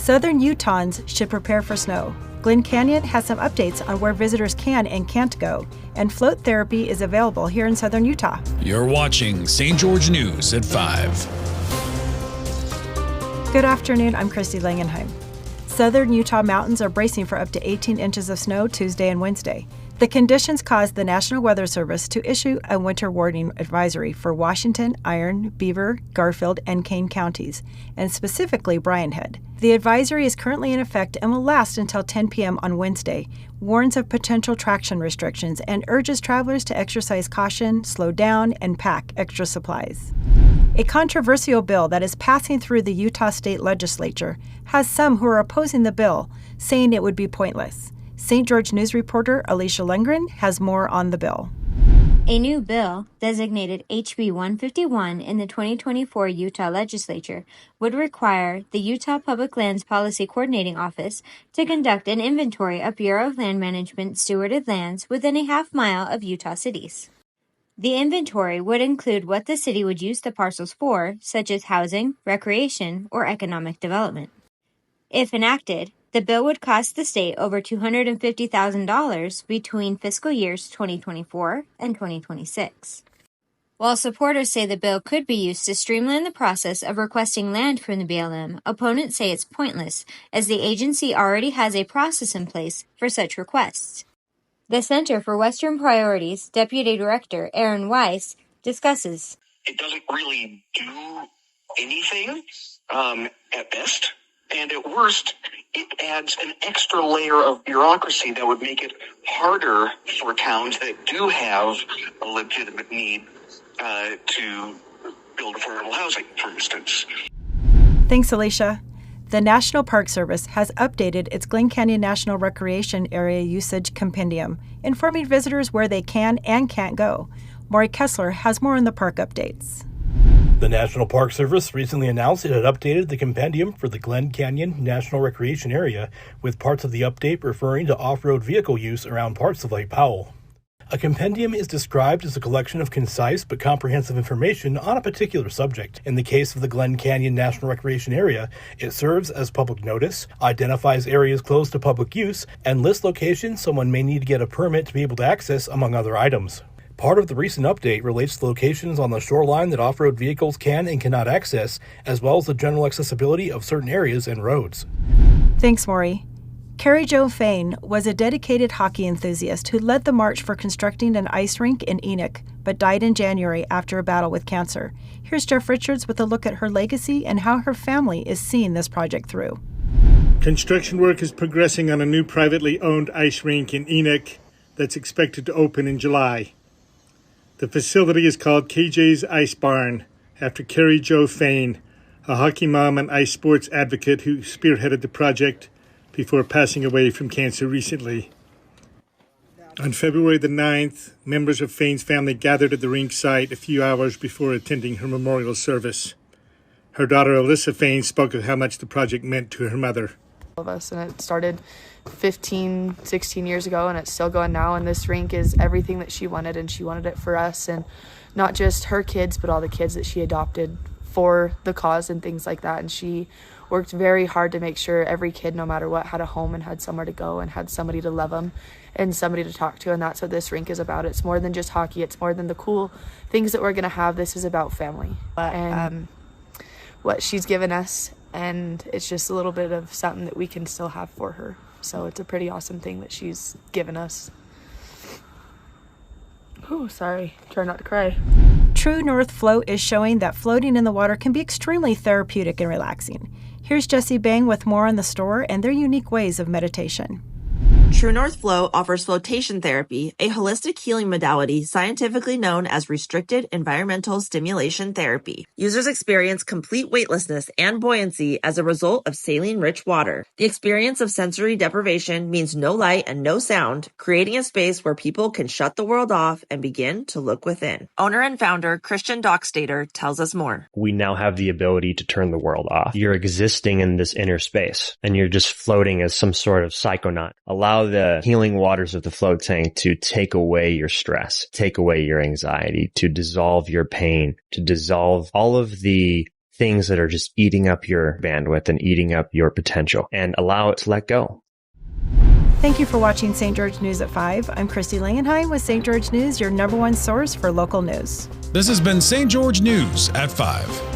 Southern Utahns should prepare for snow. Glen Canyon has some updates on where visitors can and can't go, and float therapy is available here in Southern Utah. You're watching St. George News at 5. Good afternoon, I'm Christy Langenheim. Southern Utah mountains are bracing for up to 18 inches of snow Tuesday and Wednesday. The conditions caused the National Weather Service to issue a winter warning advisory for Washington, Iron, Beaver, Garfield, and Kane counties, and specifically Bryan Head. The advisory is currently in effect and will last until 10 p.m. on Wednesday, warns of potential traction restrictions, and urges travelers to exercise caution, slow down, and pack extra supplies. A controversial bill that is passing through the Utah State Legislature has some who are opposing the bill, saying it would be pointless. St. George News reporter Alicia Lundgren has more on the bill. A new bill, designated HB 151 in the 2024 Utah Legislature, would require the Utah Public Lands Policy Coordinating Office to conduct an inventory of Bureau of Land Management stewarded lands within a half-mile of Utah cities. The inventory would include what the city would use the parcels for, such as housing, recreation, or economic development. If enacted, the bill would cost the state over $250,000 between fiscal years 2024 and 2026. While supporters say the bill could be used to streamline the process of requesting land from the BLM, opponents say it's pointless, as the agency already has a process in place for such requests. The Center for Western Priorities Deputy Director Aaron Weiss discusses. It doesn't really do anything at best. And at worst, it adds an extra layer of bureaucracy that would make it harder for towns that do have a legitimate need to build affordable housing, for instance. Thanks, Alicia. The National Park Service has updated its Glen Canyon National Recreation Area Usage Compendium, informing visitors where they can and can't go. Maury Kessler has more on the park updates. The National Park Service recently announced it had updated the compendium for the Glen Canyon National Recreation Area, with parts of the update referring to off-road vehicle use around parts of Lake Powell. A compendium is described as a collection of concise but comprehensive information on a particular subject. In the case of the Glen Canyon National Recreation Area, it serves as public notice, identifies areas closed to public use, and lists locations someone may need to get a permit to be able to access, among other items. Part of the recent update relates to locations on the shoreline that off-road vehicles can and cannot access, as well as the general accessibility of certain areas and roads. Thanks, Maury. Carrie Jo Fain was a dedicated hockey enthusiast who led the march for constructing an ice rink in Enoch, but died in January after a battle with cancer. Here's Jeff Richards with a look at her legacy and how her family is seeing this project through. Construction work is progressing on a new privately owned ice rink in Enoch that's expected to open in July. The facility is called KJ's Ice Barn, after Carrie Jo Fain, a hockey mom and ice sports advocate who spearheaded the project before passing away from cancer recently. On February the 9th, members of Fain's family gathered at the rink site a few hours before attending her memorial service. Her daughter Alyssa Fain spoke of how much the project meant to her mother. Of us, and it started 15, 16 years ago, and it's still going now, and this rink is everything that she wanted, and she wanted it for us, and not just her kids, but all the kids that she adopted for the cause and things like that. And she worked very hard to make sure every kid, no matter what, had a home and had somewhere to go and had somebody to love them and somebody to talk to, and that's what this rink is about. It's more than just hockey. It's more than the cool things that we're going to have. This is about family and what she's given us, and it's just a little bit of something that we can still have for her. So it's a pretty awesome thing that she's given us. Oh, sorry. Try not to cry. True North Float is showing that floating in the water can be extremely therapeutic and relaxing. Here's Jessie Bang with more on the store and their unique ways of meditation. True North Flow offers flotation therapy, a holistic healing modality scientifically known as restricted environmental stimulation therapy. Users experience complete weightlessness and buoyancy as a result of saline-rich water. The experience of sensory deprivation means no light and no sound, creating a space where people can shut the world off and begin to look within. Owner and founder Christian Dockstader tells us more. We now have the ability to turn the world off. You're existing in this inner space, and you're just floating as some sort of psychonaut. Allow the healing waters of the float tank to take away your stress, take away your anxiety, to dissolve your pain, to dissolve all of the things that are just eating up your bandwidth and eating up your potential, and allow it to let go. Thank you for watching St. George News at 5. I'm Christy Langenheim with St. George News, your #1 source for local news. This has been St. George News at 5.